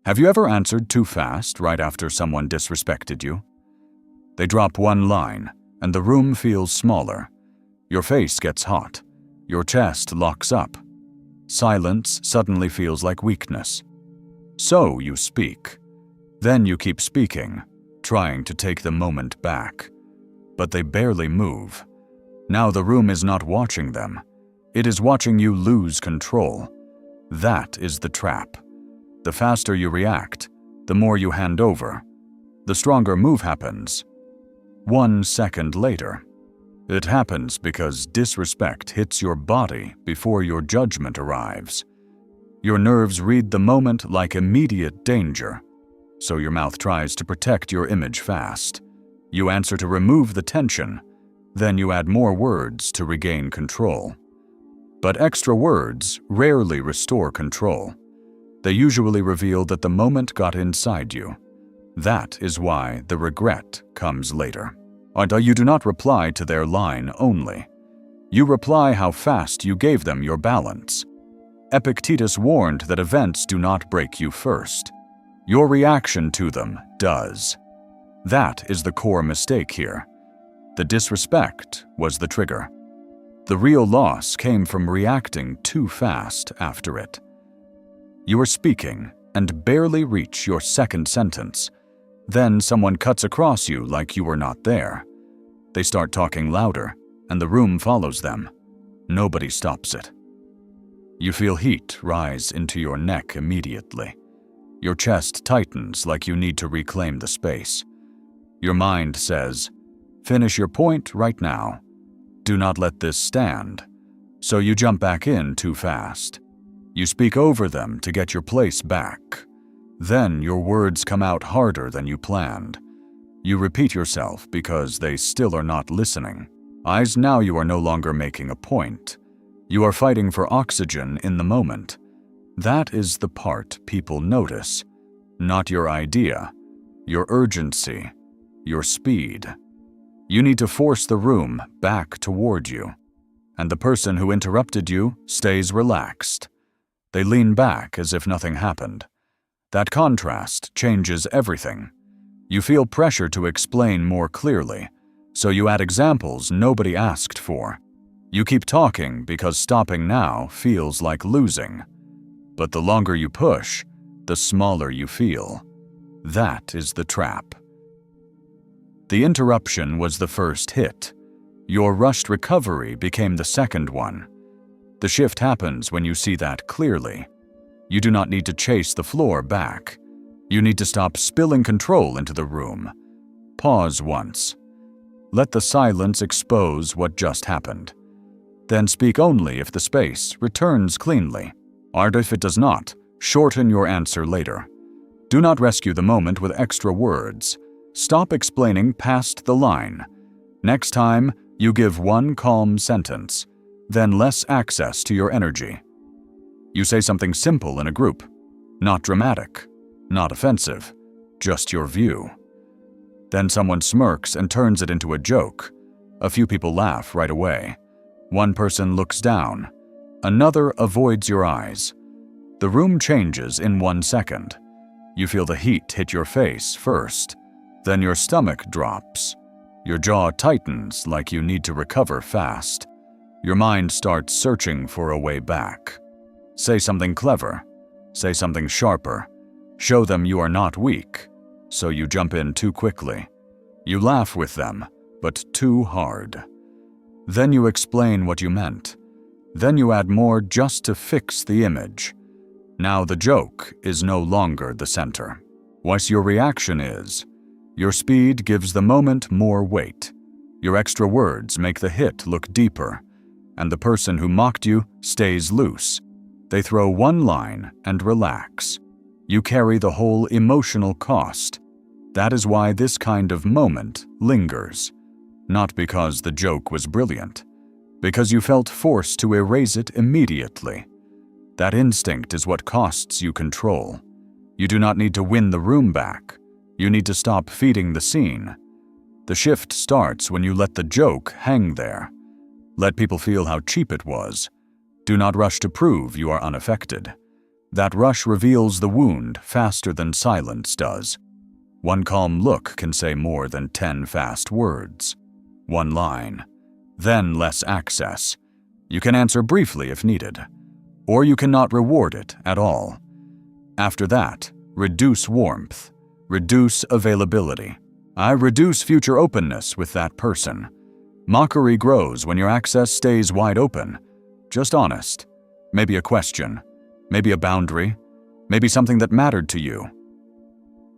Have you ever answered too fast right after someone disrespected you? They drop one line, and the room feels smaller. Your face gets hot. Your chest locks up. Silence suddenly feels like weakness. So you speak. Then you keep speaking, trying to take the moment back. But they barely move. Now the room is not watching them. It is watching you lose control. That is the trap. The faster you react, the more you hand over. The stronger move happens. 1 second later. It happens because disrespect hits your body before your judgment arrives. Your nerves read the moment like immediate danger, so your mouth tries to protect your image fast. You answer to remove the tension, then you add more words to regain control. But extra words rarely restore control. They usually reveal that the moment got inside you. That is why the regret comes later. You do not reply to their line only. You reply how fast you gave them your balance. Epictetus warned that events do not break you first. Your reaction to them does. That is the core mistake here. The disrespect was the trigger. The real loss came from reacting too fast after it. You are speaking and barely reach your second sentence. Then someone cuts across you like you were not there. They start talking louder, and the room follows them. Nobody stops it. You feel heat rise into your neck immediately. Your chest tightens like you need to reclaim the space. Your mind says, "Finish your point right now. Do not let this stand." So you jump back in too fast. You speak over them to get your place back. Then your words come out harder than you planned. You repeat yourself because they still are not listening. Now you are no longer making a point. You are fighting for oxygen in the moment. That is the part people notice, not your idea, your urgency, your speed. You need to force the room back toward you, and the person who interrupted you stays relaxed. They lean back as if nothing happened. That contrast changes everything. You feel pressure to explain more clearly, so you add examples nobody asked for. You keep talking because stopping now feels like losing. But the longer you push, the smaller you feel. That is the trap. The interruption was the first hit. Your rushed recovery became the second one. The shift happens when you see that clearly. You do not need to chase the floor back. You need to stop spilling control into the room. Pause once. Let the silence expose what just happened. Then speak only if the space returns cleanly. Or if it does not, shorten your answer later. Do not rescue the moment with extra words. Stop explaining past the line. Next time, you give one calm sentence, then less access to your energy. You say something simple in a group, not dramatic, not offensive, just your view. Then someone smirks and turns it into a joke. A few people laugh right away. One person looks down. Another avoids your eyes. The room changes in 1 second. You feel the heat hit your face first. Then your stomach drops. Your jaw tightens like you need to recover fast. Your mind starts searching for a way back. Say something clever. Say something sharper. Show them you are not weak, so you jump in too quickly. You laugh with them, but too hard. Then you explain what you meant. Then you add more just to fix the image. Now the joke is no longer the center. What your reaction is. Your speed gives the moment more weight. Your extra words make the hit look deeper, and the person who mocked you stays loose. They throw one line and relax. You carry the whole emotional cost. That is why this kind of moment lingers. Not because the joke was brilliant, because you felt forced to erase it immediately. That instinct is what costs you control. You do not need to win the room back. You need to stop feeding the scene. The shift starts when you let the joke hang there. Let people feel how cheap it was. Do not rush to prove you are unaffected. That rush reveals the wound faster than silence does. One calm look can say more than 10 fast words. One line, then less access. You can answer briefly if needed, or you cannot reward it at all. After that, reduce warmth, reduce availability. I reduce future openness with that person. Mockery grows when your access stays wide open. Just honest. Maybe a question, maybe a boundary, maybe something that mattered to you.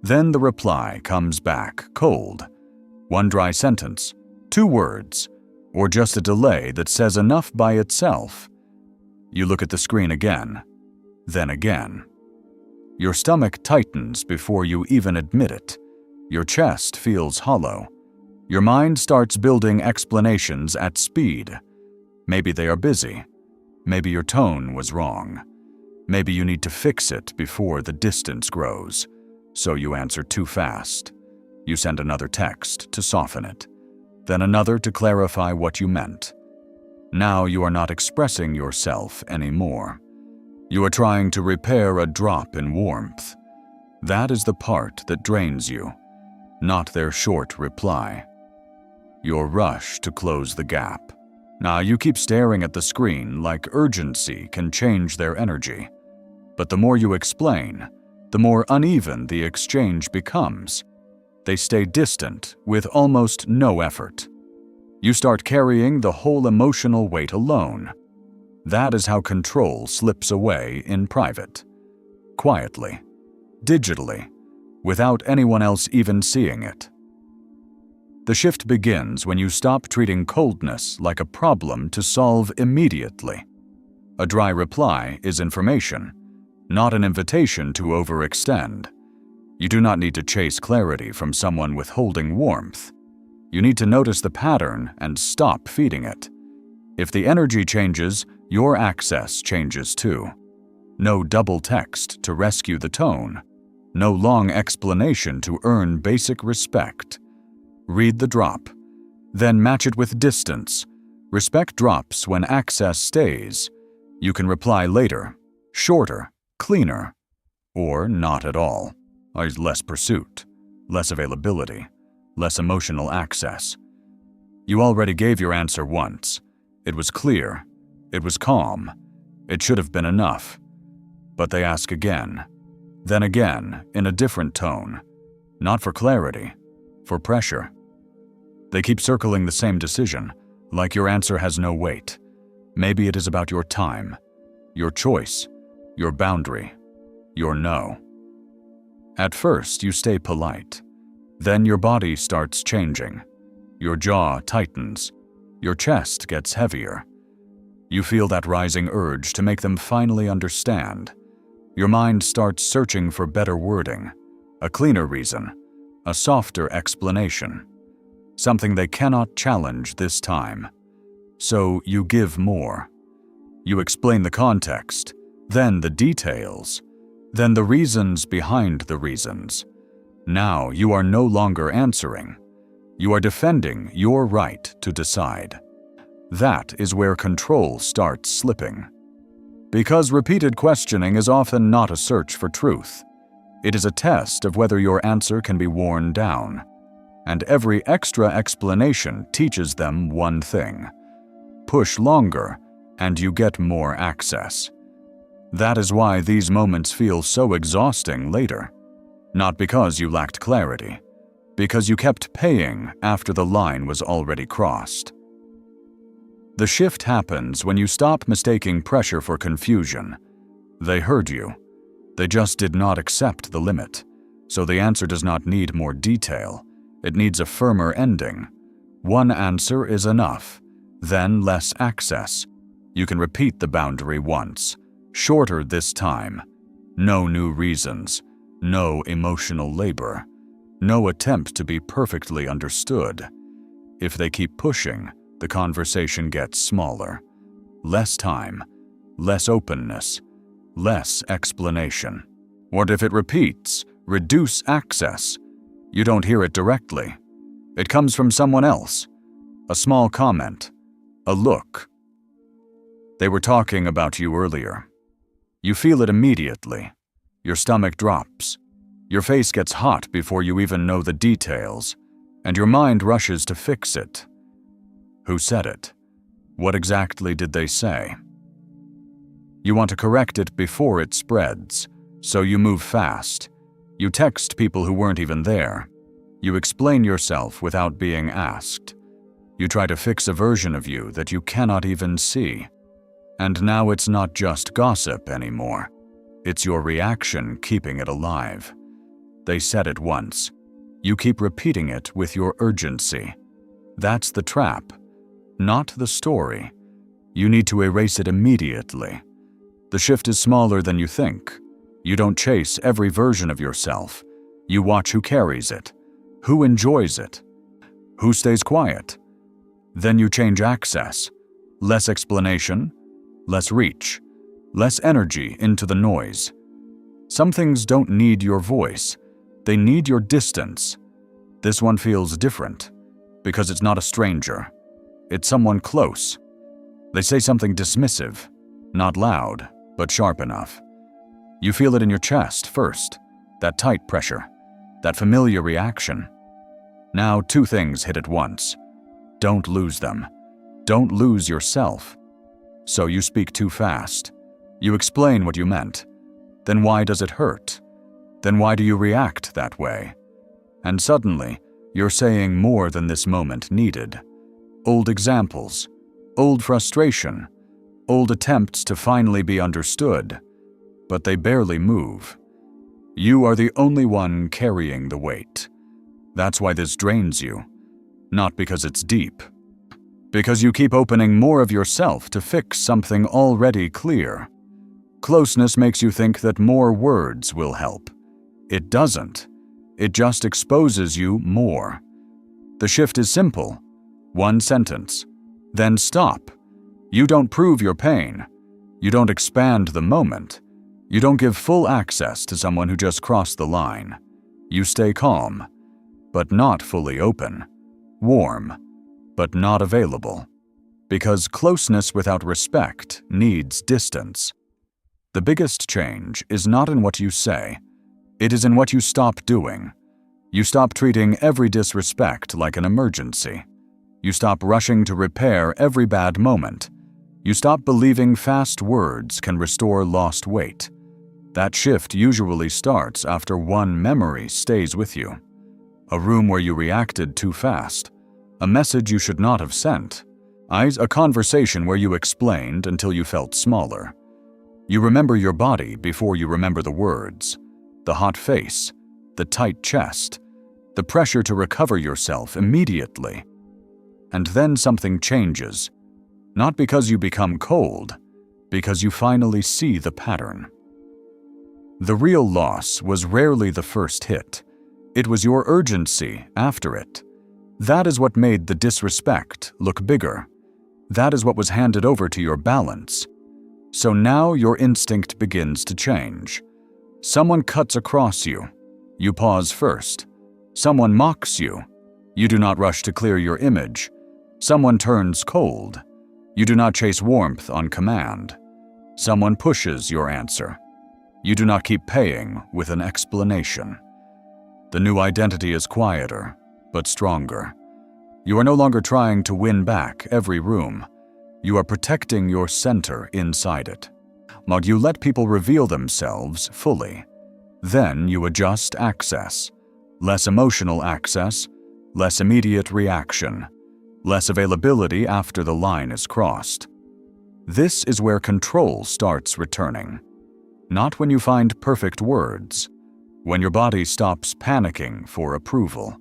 Then the reply comes back cold. One dry sentence, 2 words, or just a delay that says enough by itself. You look at the screen again, then again. Your stomach tightens before you even admit it. Your chest feels hollow. Your mind starts building explanations at speed. Maybe they are busy. Maybe your tone was wrong. Maybe you need to fix it before the distance grows. So you answer too fast. You send another text to soften it, then another to clarify what you meant. Now you are not expressing yourself anymore. You are trying to repair a drop in warmth. That is the part that drains you, not their short reply. Your rush to close the gap. Now you keep staring at the screen like urgency can change their energy. But the more you explain, the more uneven the exchange becomes. They stay distant with almost no effort. You start carrying the whole emotional weight alone. That is how control slips away in private. Quietly, digitally, without anyone else even seeing it. The shift begins when you stop treating coldness like a problem to solve immediately. A dry reply is information, not an invitation to overextend. You do not need to chase clarity from someone withholding warmth. You need to notice the pattern and stop feeding it. If the energy changes, your access changes too. No double text to rescue the tone. No long explanation to earn basic respect. Read the drop, then match it with distance. Respect drops when access stays. You can reply later, shorter, cleaner, or not at all. There's less pursuit, less availability, less emotional access. You already gave your answer once. It was clear. It was calm. It should have been enough. But they ask again, then again in a different tone. Not for clarity, for pressure. They keep circling the same decision, like your answer has no weight. Maybe it is about your time, your choice, your boundary, your no. At first, you stay polite. Then your body starts changing. Your jaw tightens. Your chest gets heavier. You feel that rising urge to make them finally understand. Your mind starts searching for better wording, a cleaner reason, a softer explanation. Something they cannot challenge this time. So you give more. You explain the context, then the details, then the reasons behind the reasons. Now you are no longer answering. You are defending your right to decide. That is where control starts slipping. Because repeated questioning is often not a search for truth. It is a test of whether your answer can be worn down. And every extra explanation teaches them one thing. Push longer, and you get more access. That is why these moments feel so exhausting later. Not because you lacked clarity, because you kept paying after the line was already crossed. The shift happens when you stop mistaking pressure for confusion. They heard you. They just did not accept the limit, so the answer does not need more detail. It needs a firmer ending. One answer is enough, then less access. You can repeat the boundary once, shorter this time. No new reasons, no emotional labor, no attempt to be perfectly understood. If they keep pushing, the conversation gets smaller. Less time, less openness, less explanation. What if it repeats? Reduce access. You don't hear it directly. It comes from someone else. A small comment, a look. They were talking about you earlier. You feel it immediately. Your stomach drops. Your face gets hot before you even know the details, and your mind rushes to fix it. Who said it? What exactly did they say? You want to correct it before it spreads, so you move fast. You text people who weren't even there. You explain yourself without being asked. You try to fix a version of you that you cannot even see. And now it's not just gossip anymore. It's your reaction keeping it alive. They said it once. You keep repeating it with your urgency. That's the trap, not the story. You need to erase it immediately. The shift is smaller than you think. You don't chase every version of yourself. You watch who carries it, who enjoys it, who stays quiet. Then you change access. Less explanation, less reach, less energy into the noise. Some things don't need your voice. They need your distance. This one feels different because it's not a stranger. It's someone close. They say something dismissive, not loud, but sharp enough. You feel it in your chest first, that tight pressure, that familiar reaction. Now 2 things hit at once. Don't lose them. Don't lose yourself. So you speak too fast. You explain what you meant. Then why does it hurt? Then why do you react that way? And suddenly, you're saying more than this moment needed. Old examples, old frustration, old attempts to finally be understood, but they barely move. You are the only one carrying the weight. That's why this drains you. Not because it's deep. Because you keep opening more of yourself to fix something already clear. Closeness makes you think that more words will help. It doesn't. It just exposes you more. The shift is simple. 1 sentence. Then stop. You don't prove your pain. You don't expand the moment. You don't give full access to someone who just crossed the line. You stay calm, but not fully open. Warm, but not available. Because closeness without respect needs distance. The biggest change is not in what you say. It is in what you stop doing. You stop treating every disrespect like an emergency. You stop rushing to repair every bad moment. You stop believing fast words can restore lost weight. That shift usually starts after 1 memory stays with you. A room where you reacted too fast. A message you should not have sent. A conversation where you explained until you felt smaller. You remember your body before you remember the words. The hot face, the tight chest, the pressure to recover yourself immediately. And then something changes. Not because you become cold, because you finally see the pattern. The real loss was rarely the first hit. It was your urgency after it. That is what made the disrespect look bigger. That is what was handed over to your balance. So now your instinct begins to change. Someone cuts across you. You pause first. Someone mocks you. You do not rush to clear your image. Someone turns cold. You do not chase warmth on command. Someone pushes your answer. You do not keep paying with an explanation. The new identity is quieter, but stronger. You are no longer trying to win back every room. You are protecting your center inside it. While you let people reveal themselves fully. Then you adjust access. Less emotional access, less immediate reaction, less availability after the line is crossed. This is where control starts returning. Not when you find perfect words. When your body stops panicking for approval.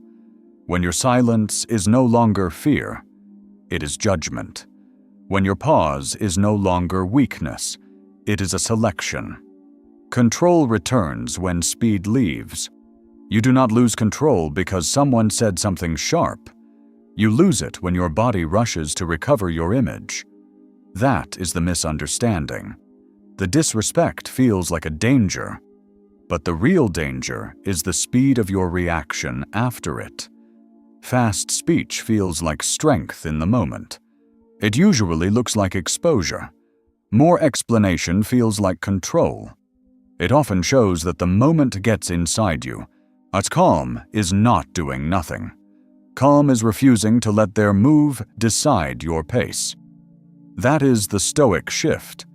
When your silence is no longer fear, it is judgment. When your pause is no longer weakness, it is a selection. Control returns when speed leaves. You do not lose control because someone said something sharp. You lose it when your body rushes to recover your image. That is the misunderstanding. The disrespect feels like a danger, but the real danger is the speed of your reaction after it. Fast speech feels like strength in the moment. It usually looks like exposure. More explanation feels like control. It often shows that the moment gets inside you. As calm is not doing nothing. Calm is refusing to let their move decide your pace. That is the Stoic shift.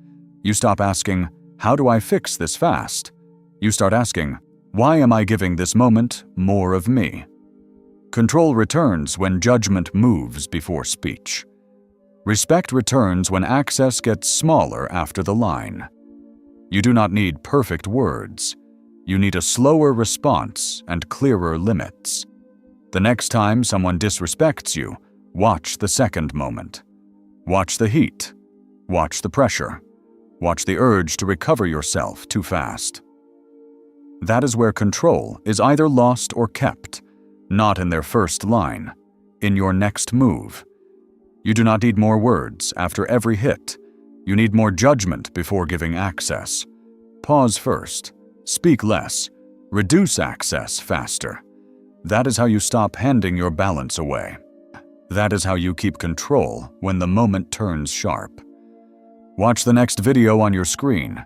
You stop asking, "How do I fix this fast?" You start asking, "Why am I giving this moment more of me?" Control returns when judgment moves before speech. Respect returns when access gets smaller after the line. You do not need perfect words. You need a slower response and clearer limits. The next time someone disrespects you, watch the second moment. Watch the heat. Watch the pressure. Watch the urge to recover yourself too fast. That is where control is either lost or kept, not in their first line, in your next move. You do not need more words after every hit. You need more judgment before giving access. Pause first. Speak less. Reduce access faster. That is how you stop handing your balance away. That is how you keep control when the moment turns sharp. Watch the next video on your screen